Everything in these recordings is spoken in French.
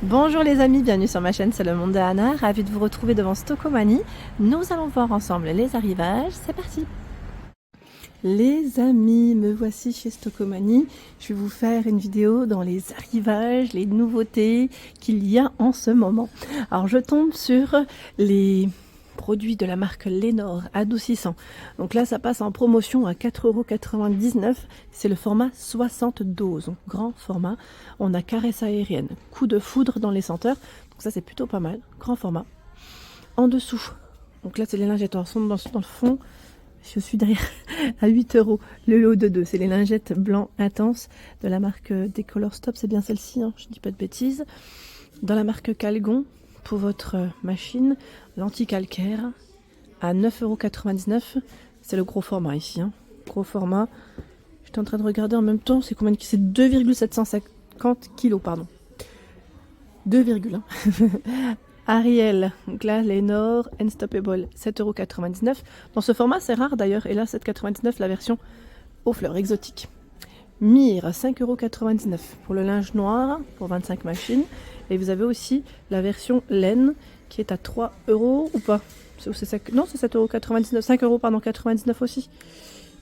Bonjour les amis, bienvenue sur ma chaîne, c'est le monde de Anna, ravie de vous retrouver devant Stockomanie. Nous allons voir ensemble les arrivages, c'est parti. Les amis, me voici chez Stockomanie. Je vais vous faire une vidéo dans les arrivages, les nouveautés qu'il y a en ce moment. Alors je tombe sur les produits de la marque Lénore adoucissant. Donc là ça passe en promotion à 4,99 €. C'est le format 60 doses, donc grand format. On a caresse aérienne, coup de foudre dans les senteurs. Donc ça c'est plutôt pas mal, grand format. En dessous, donc là c'est les lingettes en son dans le fond. Je suis derrière à 8 €. Le lot de 2, c'est les lingettes blanc intense de la marque Décolor Stop, c'est bien celle-ci, hein, je dis pas de bêtises. Dans la marque Calgon, pour votre machine, l'anti-calcaire à 9,99 €. C'est le gros format ici, hein. Gros format. J'étais en train de regarder en même temps, c'est combien de... C'est 2,750 kg, pardon. 2, hein. Ariel, donc là, Lénore Unstoppable, 7,99 €. Dans ce format, c'est rare d'ailleurs, et là, 7,99 € la version aux fleurs exotiques. Mire, 5,99 € pour le linge noir, pour 25 machines. Et vous avez aussi la version laine, qui est à 3 € ou pas? Non, c'est 7,99 €, 5 € pardon, 99 aussi.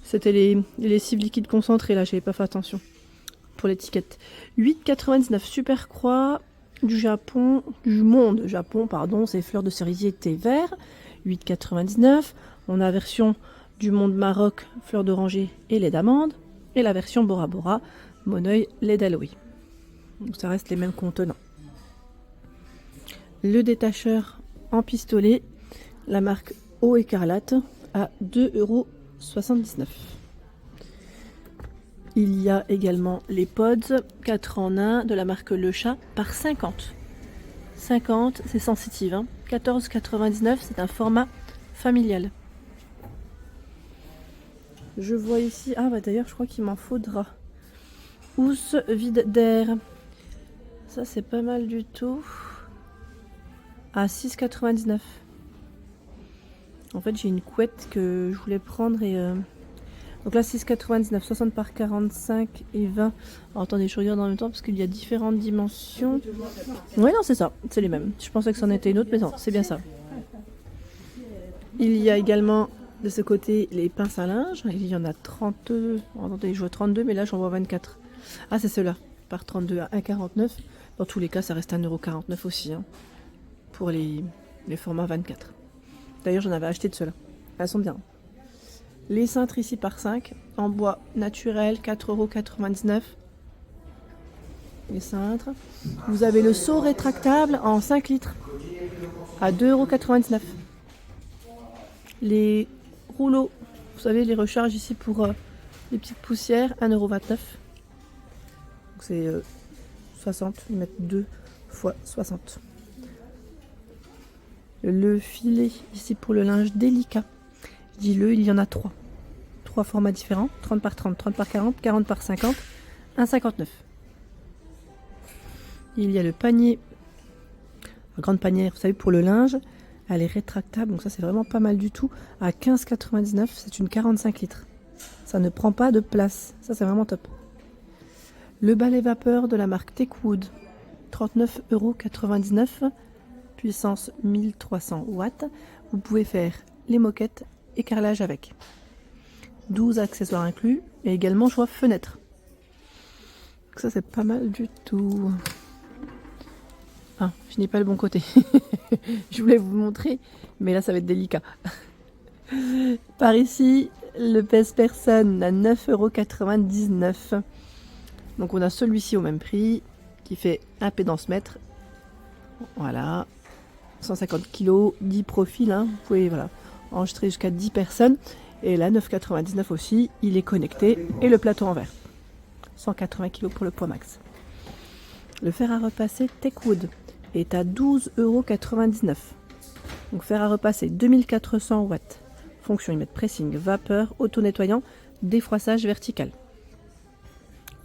C'était les lessives liquides concentrées, là, j'avais pas fait attention pour l'étiquette. 8,99 €, Super Croix du Japon, du monde Japon, pardon, c'est fleurs de cerisier thé vert, 8,99 €. On a la version du monde Maroc, fleurs d'oranger et lait d'amande, et la version Bora Bora, Moneuil, lait d'aloe. Donc ça reste les mêmes contenants. Le détacheur en pistolet, la marque Eau Écarlate, à 2,79 €. Il y a également les pods 4 en 1 de la marque Le Chat par 50. 50, c'est sensitive, hein. 14,99 €, c'est un format familial. Je vois ici, ah bah d'ailleurs je crois qu'il m'en faudra. Housse vide d'air. Ça c'est pas mal du tout. À 6,99 €. En fait j'ai une couette que je voulais prendre et... Donc là 6,99 €, 60 par 45 et 20. Alors, attendez, je regarde en même temps parce qu'il y a différentes dimensions. Oui, non, c'est ça, c'est les mêmes. Je pensais que c'en était une autre, mais non, c'est bien ça. Il y a également de ce côté les pinces à linge. Il y en a 32. Attendez, je vois 32, mais là j'en vois 24. Ah, c'est ceux-là, par 32 à 1,49 €. Dans tous les cas, ça reste 1,49 € aussi, hein, pour les formats 24. D'ailleurs, j'en avais acheté de ceux-là. Elles sont bien. Les cintres ici par 5, en bois naturel, 4,99 €. Les cintres. Vous avez le seau rétractable en 5 litres à 2,99 €. Les rouleaux, vous savez, les recharges ici pour les petites poussières, 1,29 €. Donc c'est 60, ils mettent 2 x 60. Le filet ici pour le linge délicat. Dis-le, il y en a 3. 3 formats différents, 30 par 30, 30 par 40, 40 par 50, 1,59 €. Il y a le panier, la grande panière, vous savez, pour le linge. Elle est rétractable, donc ça c'est vraiment pas mal du tout. À 15,99 €, c'est une 45 litres. Ça ne prend pas de place, ça c'est vraiment top. Le balai vapeur de la marque Techwood, 39,99 €, puissance 1300 watts. Vous pouvez faire les moquettes et carrelage avec. 12 accessoires inclus et également choix fenêtre. Donc ça c'est pas mal du tout. Ah, je n'ai pas le bon côté. Je voulais vous montrer, mais là ça va être délicat. Par ici, le pèse-personne à 9,99 €. Donc on a celui-ci au même prix, qui fait 1 pédance mètre. Voilà, 150 kg, 10 profils, hein. Vous pouvez voilà, enregistrer jusqu'à 10 personnes. Et là, 9,99 € aussi, il est connecté et le plateau en verre. 180 kg pour le poids max. Le fer à repasser Techwood est à 12,99 €. Donc fer à repasser 2400 watts. Fonction y mettre pressing, vapeur, auto-nettoyant, défroissage vertical.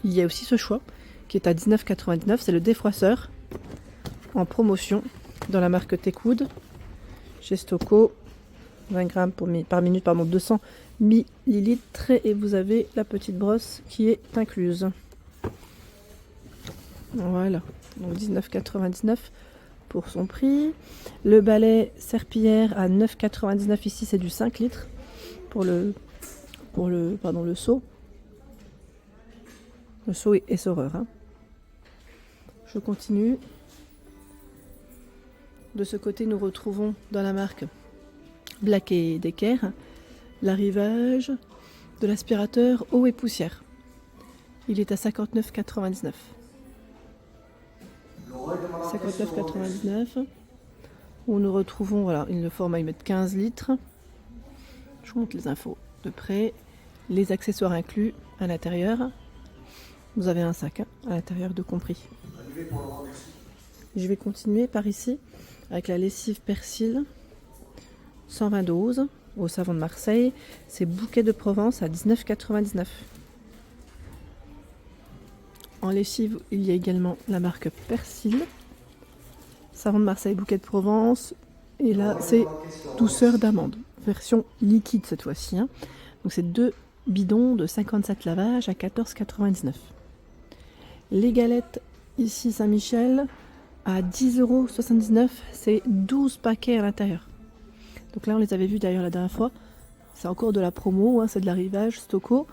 Il y a aussi ce choix qui est à 19,99 €, c'est le défroisseur en promotion dans la marque Techwood chez Stocco. 20 grammes par minute, pardon, 200 millilitres. Et vous avez la petite brosse qui est incluse. Voilà. Donc 19,99 pour son prix. Le balai serpillière à 9,99 ici, c'est du 5 litres pour le seau. Le seau est essoreur. Hein. Je continue. De ce côté, nous retrouvons dans la marque Black & Decker l'arrivage de l'aspirateur eau et poussière. Il est à 59,99. 59,99. Où nous retrouvons, voilà, le format il met 15 litres. Je vous montre les infos de près. Les accessoires inclus à l'intérieur. Vous avez un sac à l'intérieur de compris. Je vais continuer par ici avec la lessive persil 120 doses au savon de Marseille. C'est bouquet de Provence à 19,99. En lessive, il y a également la marque Persil. Savon de Marseille, bouquet de Provence. Et là, c'est douceur d'amande. Version liquide cette fois-ci. Hein. Donc c'est 2 bidons de 57 lavages à 14,99. Les galettes, ici Saint-Michel, à 10,79 €. C'est 12 paquets à l'intérieur. Donc là, on les avait vus d'ailleurs la dernière fois. C'est encore de la promo, hein, c'est de l'arrivage Stocco.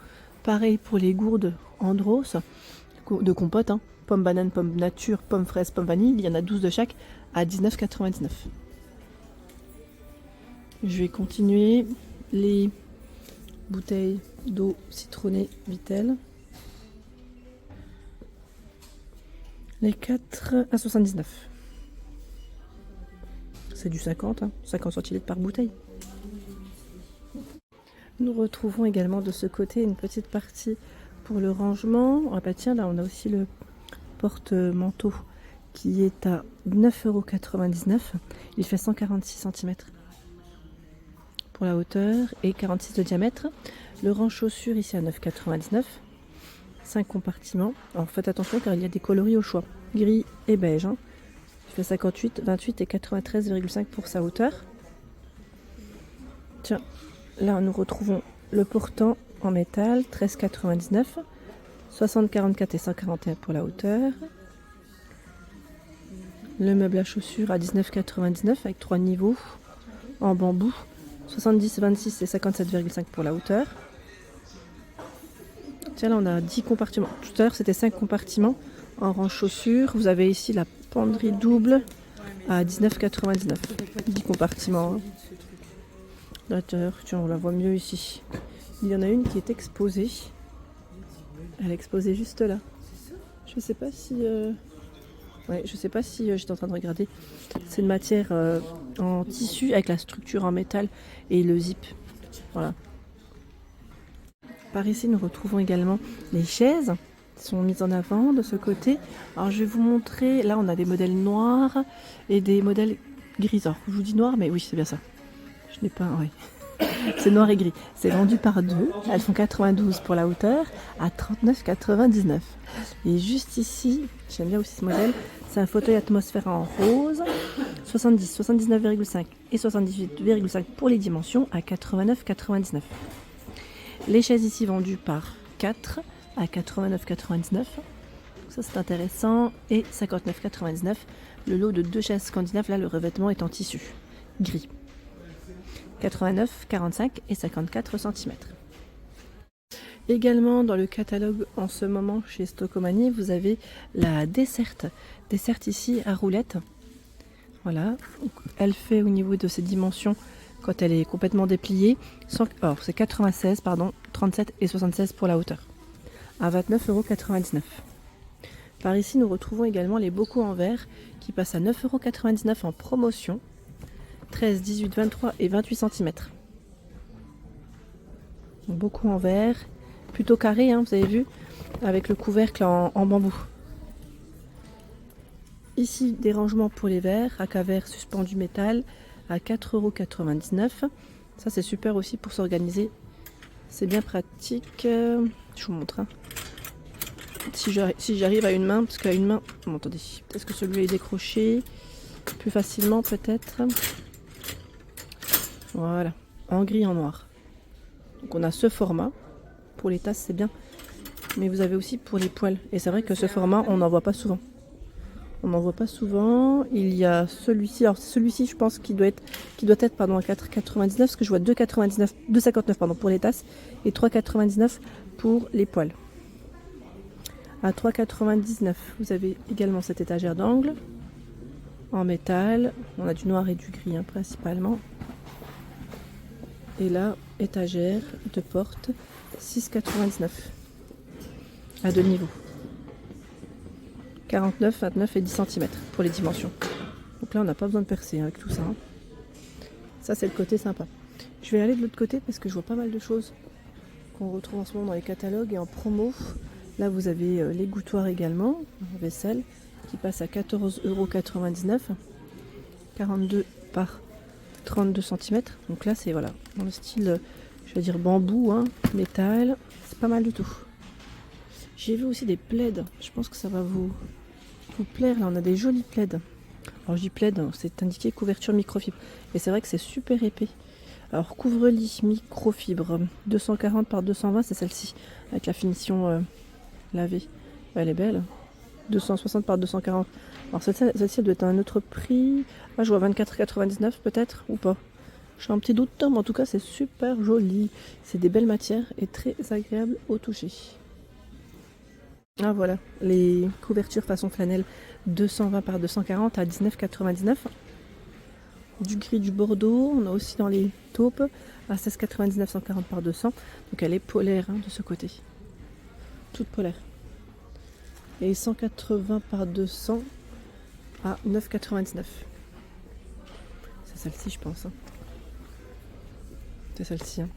Pareil pour les gourdes Andros de compote. Hein. Pomme banane, pomme nature, pomme fraise, pomme vanille. Il y en a 12 de chaque à 19,99 €. Je vais continuer. Les bouteilles d'eau citronnée Vittel. Les 4 à 79. C'est du 50, hein, 50 centilitres par bouteille. Nous retrouvons également de ce côté une petite partie pour le rangement. Ah bah tiens, là on a aussi le porte-manteau qui est à 9,99 €. Il fait 146 cm pour la hauteur et 46 de diamètre. Le rang chaussures ici à 9,99 €. 5 compartiments. Alors faites attention car il y a des coloris au choix. Gris et beige. Hein. Il fait 58, 28 et 93,5 pour sa hauteur. Tiens, là nous retrouvons le portant en métal, 13,99. 60, 44 et 141 pour la hauteur. Le meuble à chaussures à 19,99 avec 3 niveaux en bambou. 70, 26 et 57,5 pour la hauteur. Tiens, là on a 10 compartiments. Tout à l'heure c'était 5 compartiments en rang chaussures. Vous avez ici la penderie double à 19,99. 10 compartiments. Hein. L'intérieur, tiens, on la voit mieux ici. Il y en a une qui est exposée. Elle est exposée juste là. Je sais pas si... Ouais, je sais pas si j'étais en train de regarder. C'est une matière en tissu avec la structure en métal et le zip. Voilà. Par ici, nous retrouvons également les chaises qui sont mises en avant de ce côté. Alors, je vais vous montrer. Là, on a des modèles noirs et des modèles gris. Alors, je vous dis noir, mais oui, c'est bien ça. Je n'ai pas... Oui. C'est noir et gris. C'est vendu par 2. Elles font 92 pour la hauteur à 39,99. Et juste ici, j'aime bien aussi ce modèle, c'est un fauteuil atmosphère en rose. 70, 79,5 et 78,5 pour les dimensions à 89,99. Les chaises ici vendues par 4 à 89,99. Ça c'est intéressant. Et 59,99. Le lot de 2 chaises scandinaves, là le revêtement est en tissu gris. 89, 45 et 54 cm. Également dans le catalogue en ce moment chez Stocomanie, vous avez la desserte. Desserte ici à roulette. Voilà. Elle fait au niveau de ses dimensions, quand elle est complètement dépliée, alors c'est 96, pardon, 37 et 76 pour la hauteur. À 29,99 €. Par ici, nous retrouvons également les bocaux en verre qui passent à 9,99 € en promotion. 13, 18, 23 et 28 cm. Beaucoup en verre, plutôt carré, hein, vous avez vu, avec le couvercle en bambou. Ici, des rangements pour les verres, à verre suspendu métal à 4,99 €. Ça, c'est super aussi pour s'organiser. C'est bien pratique. Je vous montre. Hein. Si j'arrive à une main, parce qu'à une main... Bon, attendez, est-ce que celui-là est décroché plus facilement peut-être? Voilà, en gris, en noir. Donc on a ce format. Pour les tasses, c'est bien. Mais vous avez aussi pour les poêles. Et c'est vrai que ce format, on n'en voit pas souvent. On n'en voit pas souvent. Il y a celui-ci. Alors celui-ci, je pense qu'il doit être pardon, à 4,99 parce que je vois 2,99, 2,59 pardon pour les tasses et 3,99 pour les poêles. À 3,99, vous avez également cette étagère d'angle en métal. On a du noir et du gris hein, principalement. Et là, étagère de porte 6,99 à deux niveaux. 49, 29 et 10 cm pour les dimensions. Donc là, on n'a pas besoin de percer avec tout ça. Hein. Ça, c'est le côté sympa. Je vais aller de l'autre côté parce que je vois pas mal de choses qu'on retrouve en ce moment dans les catalogues et en promo. Là, vous avez les gouttoirs également, en vaisselle, qui passe à 14,99 €. 42 par 32 cm. Donc là, c'est voilà, dans le style, je vais dire bambou, hein, métal. C'est pas mal du tout. J'ai vu aussi des plaids. Je pense que ça va vous plaire. Là, on a des jolis plaids. Alors, je dis plaid, c'est indiqué couverture microfibre. Et c'est vrai que c'est super épais. Alors, couvre-lit microfibre 240 par 220, c'est celle-ci, avec la finition lavée. Elle est belle. 260 par 240. Alors, celle-ci, elle doit être à un autre prix. Ah, je vois 24,99 peut-être, ou pas. J'ai un petit doute, mais en tout cas, c'est super joli. C'est des belles matières et très agréable au toucher. Ah voilà, les couvertures façon flanelle 220 par 240 à 19,99. Du gris, du bordeaux, on a aussi dans les taupes à 16,99, 140 par 200. Donc elle est polaire hein, de ce côté. Toute polaire. Et 180 par 200 à 9,99. C'est celle-ci je pense. Hein. C'est celle-ci. Hein.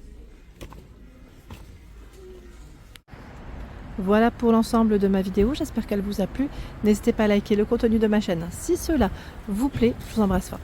Voilà pour l'ensemble de ma vidéo, j'espère qu'elle vous a plu. N'hésitez pas à liker le contenu de ma chaîne si cela vous plaît. Je vous embrasse fort.